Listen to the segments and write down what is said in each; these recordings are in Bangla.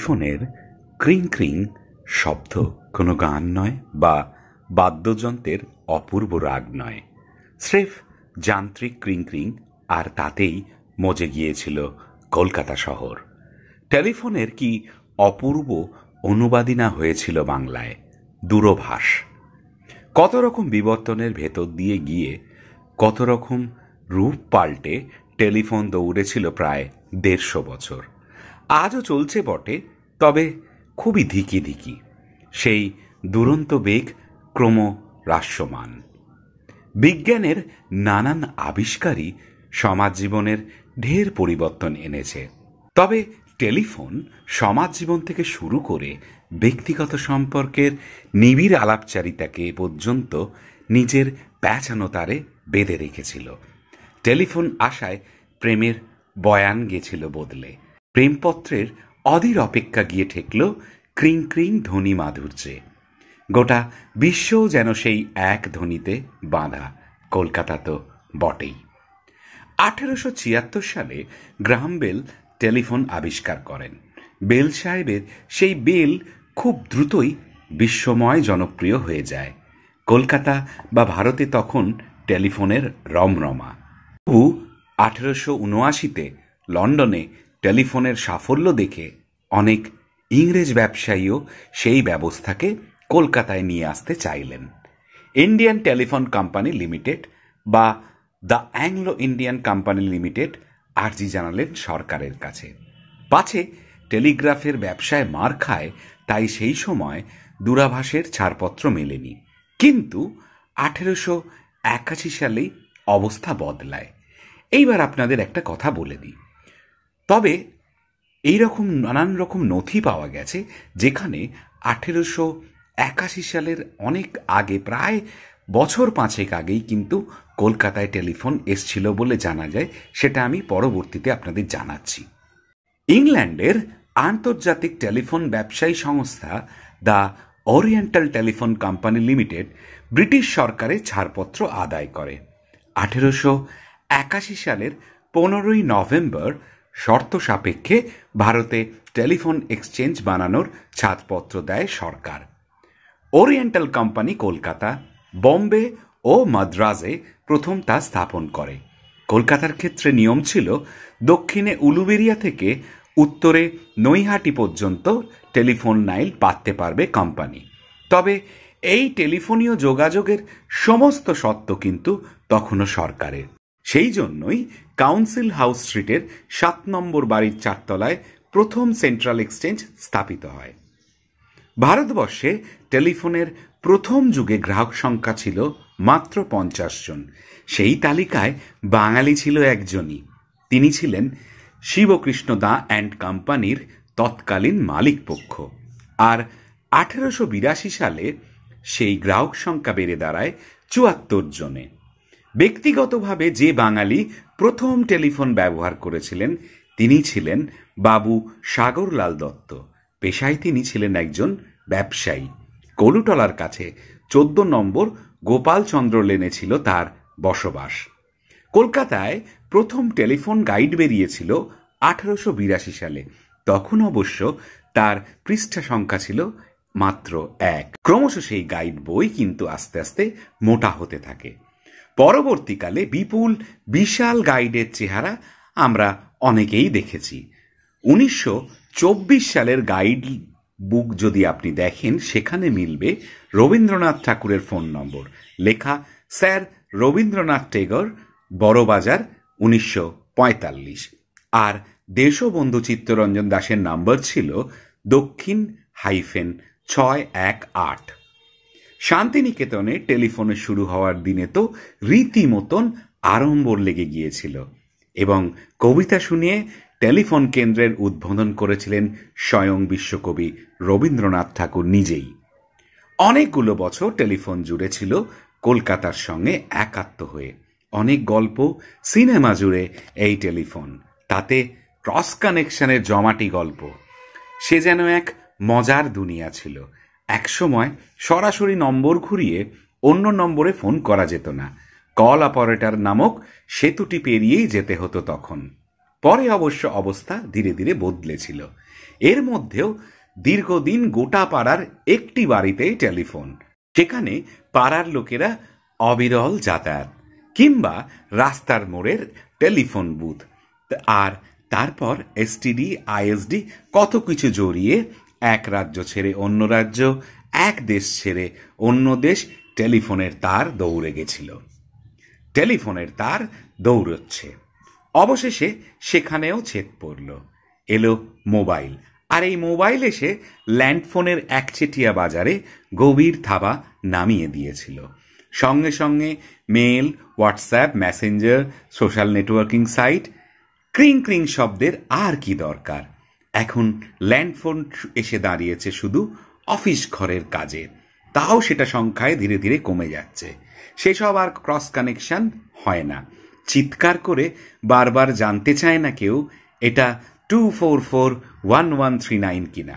টেলিফোনের ক্রিং ক্রিং শব্দ কোনো গান নয় বা বাদ্যযন্ত্রের অপূর্ব রাগ নয়, স্রেফ যান্ত্রিক ক্রিং ক্রিং, আর তাতেই মজে গিয়েছিল কলকাতা শহর। টেলিফোনের কি অপূর্ব অনুবাদই না হয়েছিল বাংলায়, দূরভাষ। কত রকম বিবর্তনের ভেতর দিয়ে গিয়ে কত রকম রূপ পাল্টে টেলিফোন দৌড়েছিল প্রায় ১৫০ বছর। আজও চলছে বটে, তবে খুবই ধিকি ধিকি। সেই দুরন্ত বেগ ক্রমহ্রাস্যমান। বিজ্ঞানের নানান আবিষ্কারই সমাজ জীবনের ঢের পরিবর্তন এনেছে, তবে টেলিফোন সমাজ জীবন থেকে শুরু করে ব্যক্তিগত সম্পর্কের নিবিড় আলাপচারিতাকে পর্যন্ত নিজের প্যাঁচানো তারে বেঁধে রেখেছিল। টেলিফোন আসায় প্রেমের বয়ান গেছিল বদলে, প্রেমপত্রের অধীর অপেক্ষা গিয়ে ঠেকল ক্রিং ক্রিং ধ্বনি মাধুর্যে। গোটা বিশ্বও যেন সেই এক ধ্বনিতে বাঁধা, কলকাতা তো বটেই। 1876 সালে গ্রাহাম বেল টেলিফোন আবিষ্কার করেন। বেল সাহেবের সেই বেল খুব দ্রুতই বিশ্বময় জনপ্রিয় হয়ে যায়। কলকাতা বা ভারতে তখন টেলিফোনের রমরমা। তবু 1879-তে লন্ডনে টেলিফোনের সাফল্য দেখে অনেক ইংরেজ ব্যবসায়ীও সেই ব্যবস্থাকে কলকাতায় নিয়ে আসতে চাইলেন। ইন্ডিয়ান টেলিফোন কোম্পানি লিমিটেড বা the Anglo Indian company limited আর্জি জানালেন সরকারের কাছে। পাছে টেলিগ্রাফের ব্যবসায় মার খায়, তাই সেই সময় দূরাভাষের ছাড়পত্র মেলেনি। কিন্তু 1881 সালেই অবস্থা বদলায়। এইবার আপনাদের একটা কথা বলে দিই। তবে এইরকম নানান রকম নথি পাওয়া গেছে যেখানে 1881 সালের অনেক আগে, প্রায় বছর 5 আগেই কিন্তু কলকাতায় টেলিফোন এসছিল বলে জানা যায়। সেটা আমি পরবর্তীতে আপনাদের জানাচ্ছি। ইংল্যান্ডের আন্তর্জাতিক টেলিফোন ব্যবসায়ী সংস্থা the oriental telephone company limited British সরকারের ছাড়পত্র আদায় করে। 1881 সালের 15ই নভেম্বর শর্ত সাপেক্ষে ভারতে টেলিফোন এক্সচেঞ্জ বানানোর ছাড়পত্র দেয় সরকার। ওরিয়েন্টাল কোম্পানি কলকাতা, বোম্বে ও মাদ্রাজে প্রথম তা স্থাপন করে। কলকাতার ক্ষেত্রে নিয়ম ছিল দক্ষিণে উলুবেড়িয়া থেকে উত্তরে নৈহাটি পর্যন্ত টেলিফোন লাইন পাততে পারবে কোম্পানি। তবে এই টেলিফোনীয় যোগাযোগের সমস্ত সত্ত্ব কিন্তু তখনও সরকারের। সেই জন্যই কাউন্সিল হাউস স্ট্রিটের 7 নম্বর বাড়ির 4 তলায় প্রথম সেন্ট্রাল এক্সচেঞ্জ স্থাপিত হয়। ভারতবর্ষে টেলিফোনের প্রথম যুগে গ্রাহক সংখ্যা ছিল মাত্র 50 জন। সেই তালিকায় বাঙালি ছিল একজনই। তিনি ছিলেন শিবকৃষ্ণ দা অ্যান্ড কোম্পানির তৎকালীন মালিক পক্ষ। আর 1882 সালে সেই গ্রাহক সংখ্যা বেড়ে দাঁড়ায় 74 জনে। ব্যক্তিগতভাবে যে বাঙালি প্রথম টেলিফোন ব্যবহার করেছিলেন তিনি ছিলেন বাবু সাগরলাল দত্ত। পেশায় তিনি ছিলেন একজন ব্যবসায়ী। কলুটলার কাছে 14 নম্বর গোপালচন্দ্র লেনে ছিল তার বসবাস। কলকাতায় প্রথম টেলিফোন গাইড বেরিয়েছিল 1882 সালে। তখন অবশ্য তার পৃষ্ঠা সংখ্যা ছিল মাত্র 1। ক্রমশ সেই গাইড বই কিন্তু আস্তে আস্তে মোটা হতে থাকে। পরবর্তীকালে বিপুল বিশাল গাইডের চেহারা আমরা অনেকেই দেখেছি। 1924 সালের গাইড বুক যদি আপনি দেখেন, সেখানে মিলবে রবীন্দ্রনাথ ঠাকুরের ফোন নম্বর, লেখা স্যার রবীন্দ্রনাথ টেগর, বড়বাজার, 1945। আর দেশবন্ধু চিত্তরঞ্জন দাসের নাম্বার ছিল দক্ষিণ-618। শান্তিনিকেতনে টেলিফোনে শুরু হওয়ার দিনে তো রীতিমতন আড়ম্বর লেগে গিয়েছিল এবং কবিতা শুনিয়ে টেলিফোন কেন্দ্রের উদ্বোধন করেছিলেন স্বয়ং বিশ্বকবি রবীন্দ্রনাথ ঠাকুর নিজেই। অনেকগুলো বছর টেলিফোন জুড়ে ছিল কলকাতার সঙ্গে একাত্ম হয়ে। অনেক গল্প, সিনেমা জুড়ে এই টেলিফোন, তাতে ক্রস কানেকশনের জমাটি গল্প। সে যেন এক মজার দুনিয়া ছিল। একসময় সরাসরি নম্বর ঘুরিয়ে অন্য নম্বরে ফোন করা যেত না। কল অপারেটর নামক সেতুটি পেরিয়েই যেতে হতো তখন। পরে অবশ্য অবস্থা ধীরে ধীরে বদলেছিল। এর মধ্যেও দীর্ঘদিন গোটা পাড়ার একটি বাড়িতেই টেলিফোন, সেখানে পাড়ার লোকেরা অবিরল যাতায়াত, কিংবা রাস্তার মোড়ের টেলিফোন বুথ, আর তারপর এসটিডি আইএসডি কত কিছু জড়িয়ে এক রাজ্য ছেড়ে অন্য রাজ্য, এক দেশ ছেড়ে অন্য দেশ টেলিফোনের তার দৌড়ে গেছিল। টেলিফোনের তার দৌড়চ্ছে, অবশেষে সেখানেও ছেদ পড়ল। এলো মোবাইল, আর এই মোবাইল এসে ল্যান্ডফোনের একচেটিয়া বাজারে গভীর থাবা নামিয়ে দিয়েছিল। সঙ্গে সঙ্গে mail, WhatsApp, messenger, social networking site, ক্রিং ক্রিং শব্দের আর কি দরকার। এখন ল্যান্ডফোন এসে দাঁড়িয়েছে শুধু অফিস ঘরের কাজে, তাও সেটা সংখ্যায় ধীরে ধীরে কমে যাচ্ছে। সেসব আর ক্রস কানেকশন হয় না। চিৎকার করে বারবার জানতে চায় না কেউ এটা 2441139 কিনা।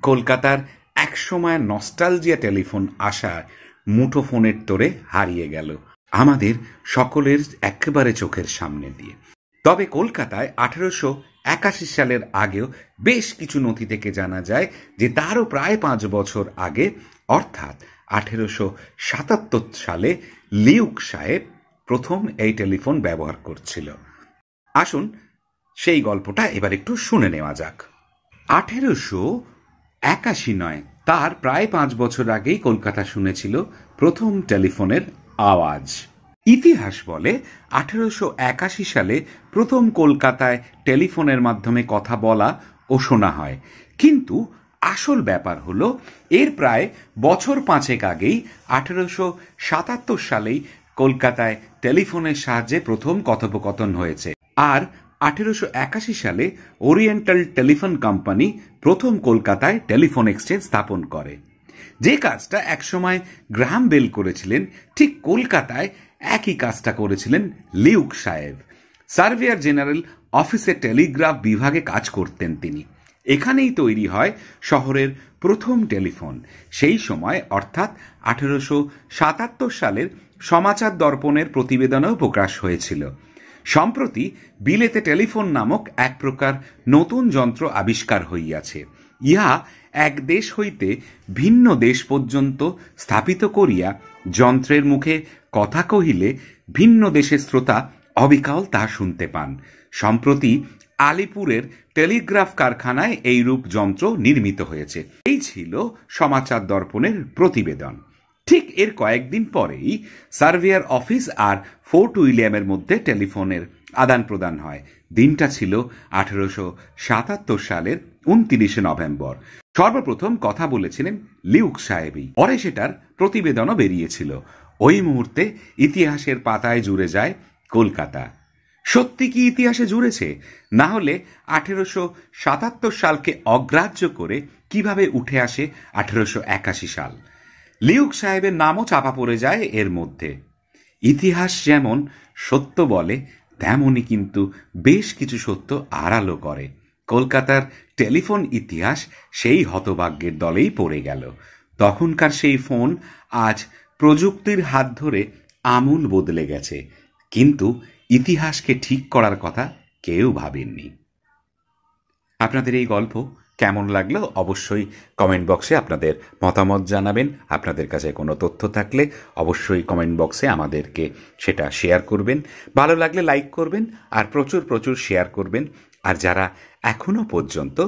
কলকাতার একসময় নস্টালজিয়া টেলিফোন আসার মুঠোফোনের তোড়ে হারিয়ে গেল আমাদের সকলের একেবারে চোখের সামনে দিয়ে। তবে কলকাতায় 1881 সালের আগেও বেশ কিছু নথি থেকে জানা যায় যে তারও প্রায় 5 বছর আগে, অর্থাৎ 1877 সালে লিউক সাহেব প্রথম এই টেলিফোন ব্যবহার করছিল। আসুন সেই গল্পটা এবার একটু শুনে নেওয়া যাক। 1881 নয়, তার প্রায় 5 বছর আগেই কলকাতা শুনেছিল প্রথম টেলিফোনের আওয়াজ। ইতিহাস বলে 1881 সালে প্রথম কলকাতায় টেলিফোনের মাধ্যমে কথা বলা ও শোনা হয়, কিন্তু আসল ব্যাপার হলো এর প্রায় বছর 5 আগেই 1877 সালেই কলকাতায় টেলিফোনের সাহায্যে প্রথম কথোপকথন হয়েছে। আর 1881 সালে ওরিয়েন্টাল টেলিফোন কোম্পানি প্রথম কলকাতায় টেলিফোন এক্সচেঞ্জ স্থাপন করে। যে কাজটা একসময় গ্রাহাম বেল করেছিলেন, ঠিক কলকাতায় একই কাজটা করেছিলেন লিউক সাহেব। সার্ভেয়ার জেনারেল অফিসে টেলিগ্রাফ বিভাগে কাজ করতেন তিনি। এখানেই তৈরি হয় শহরের প্রথম টেলিফোন। সেই সময় অর্থাৎ 1877 সালের সমাচার দর্পণের প্রতিবেদনেও প্রকাশ হয়েছিল। সম্প্রতি বিলেতে টেলিফোন নামক এক প্রকার নতুন যন্ত্র আবিষ্কার হইয়াছে। ইহা এক দেশ হইতে ভিন্ন দেশ পর্যন্ত স্থাপিত করিয়া যন্ত্রের মুখে কথা কহিলে ভিন্ন দেশের শ্রোতা অবিকল তা শুনতে পান। সম্প্রতি আলিপুরের টেলিগ্রাফ কারখানায় এইরূপ যন্ত্র নির্মিত হয়েছে। এই ছিল সমাচার দর্পণের প্রতিবেদন। ঠিক এর কয়েকদিন পরেই সার্ভেয়ার অফিস আর ফোর্ট উইলিয়ামের মধ্যে টেলিফোনের আদান প্রদান হয়। দিনটা ছিল 1877 সালের 29 নভেম্বর। সর্বপ্রথম কথা বলেছিলেন লিউক সাহেবই, পরে সেটার প্রতিবেদনও বেরিয়েছিল। ওই মুহূর্তে ইতিহাসের পাতায় জুড়ে যায় কলকাতা। সত্যি কি ইতিহাসে জুড়েছে? না হলে 1877 সালকে অগ্রাহ্য করে কিভাবে উঠে আসে 1881 সাল? লিউক সাহেবের নামও চাপা পড়ে যায় এর মধ্যে। ইতিহাস যেমন সত্য বলে, তেমনই কিন্তু বেশ কিছু সত্য আড়ালও করে। কলকাতার টেলিফোন ইতিহাস সেই হতভাগ্যের দলেই পড়ে গেল। তখনকার সেই ফোন আজ প্রযুক্তির হাত ধরে আমূল বদলে গেছে, কিন্তু ইতিহাসকে ঠিক করার কথা কেউ ভাবেননি। আপনাদের এই গল্প কেমন লাগলো অবশ্যই কমেন্ট বক্সে আপনাদের মতামত জানাবেন। আপনাদের কাছে কোনো তথ্য থাকলে অবশ্যই কমেন্ট বক্সে আমাদেরকে সেটা শেয়ার করবেন। ভালো লাগলে লাইক করবেন আর প্রচুর প্রচুর শেয়ার করবেন। আর যারা এখনো পর্যন্ত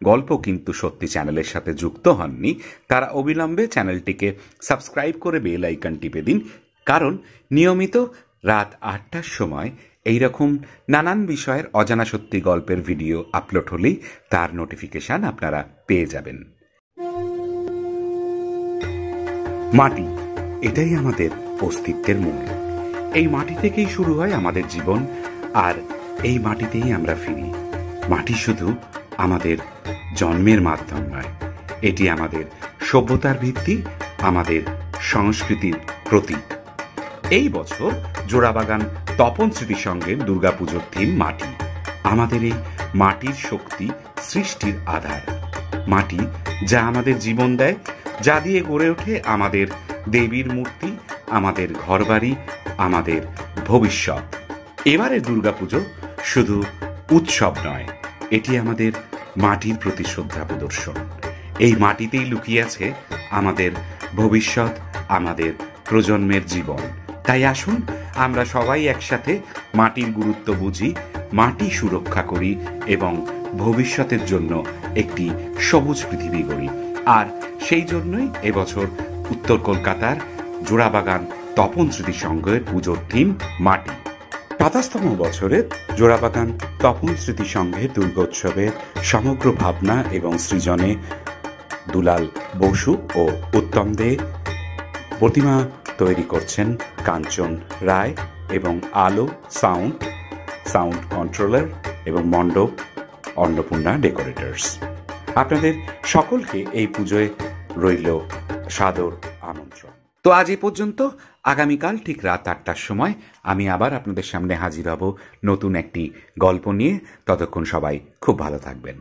গল্প কিন্তু সত্যি চ্যানেলের সাথে যুক্ত হননি, তারা অবিলম্বে চ্যানেলটিকে সাবস্ক্রাইব করে বেল আইকন টিপে দিন, কারণ নিয়মিত রাত 8টার সময় এইরকম নানান বিষয়ের অজানা সত্যি গল্পের ভিডিও আপলোড হলেই তার নোটিফিকেশন আপনারা পেয়ে যাবেন। মাটি, এটাই আমাদের অস্তিত্বের মূল। এই মাটি থেকেই শুরু হয় আমাদের জীবন, আর এই মাটিতেই আমরা ফিরি। মাটি শুধু আমাদের জন্মের মাধ্যম নয়, এটি আমাদের সভ্যতার ভিত্তি, আমাদের সংস্কৃতির প্রতীক। এই বছর জোড়াবাগান তপন স্মৃতি সঙ্গে দুর্গাপুজোর থিম মাটি। আমাদের এই মাটির শক্তি সৃষ্টির আধার। মাটি যা আমাদের জীবন দেয়, যা দিয়ে গড়ে ওঠে আমাদের দেবীর মূর্তি, আমাদের ঘরবাড়ি, আমাদের ভবিষ্যৎ। এবারের দুর্গাপুজো শুধু উৎসব নয়, এটি আমাদের মাটির প্রতি শ্রদ্ধা প্রদর্শন। এই মাটিতেই লুকিয়ে আছে আমাদের ভবিষ্যৎ, আমাদের প্রজন্মের জীবন। তাই আসুন আমরা সবাই একসাথে মাটির গুরুত্ব বুঝি, মাটি সুরক্ষা করি এবং ভবিষ্যতের জন্য একটি সবুজ পৃথিবী গড়ি। আর সেই জন্যই এবছর উত্তর কলকাতার জোড়াবাগান তপন স্মৃতি সংঘের পুজোর থিম মাটি। ৫০তম বছরের জোড়াবাগান তপন স্মৃতি সংঘের দুর্গোৎসবের সমগ্র ভাবনা এবং সৃজনে দুলাল বসু ও উত্তম দে, প্রতিমা তৈরি করছেন কাঞ্চন রায় এবং আলো সাউন্ড কন্ট্রোলার এবং মণ্ডপ অন্নপূর্ণা ডেকোরেটর্স। আপনাদের সকলকে এই পুজোয় রইল সাদর আমন্ত্রণ। তো আজ এ পর্যন্ত। আগামীকাল ঠিক রাত ৮টার সময় আমি আবার আপনাদের সামনে হাজির হব নতুন একটি গল্প নিয়ে। ততক্ষণ সবাই খুব ভালো থাকবেন।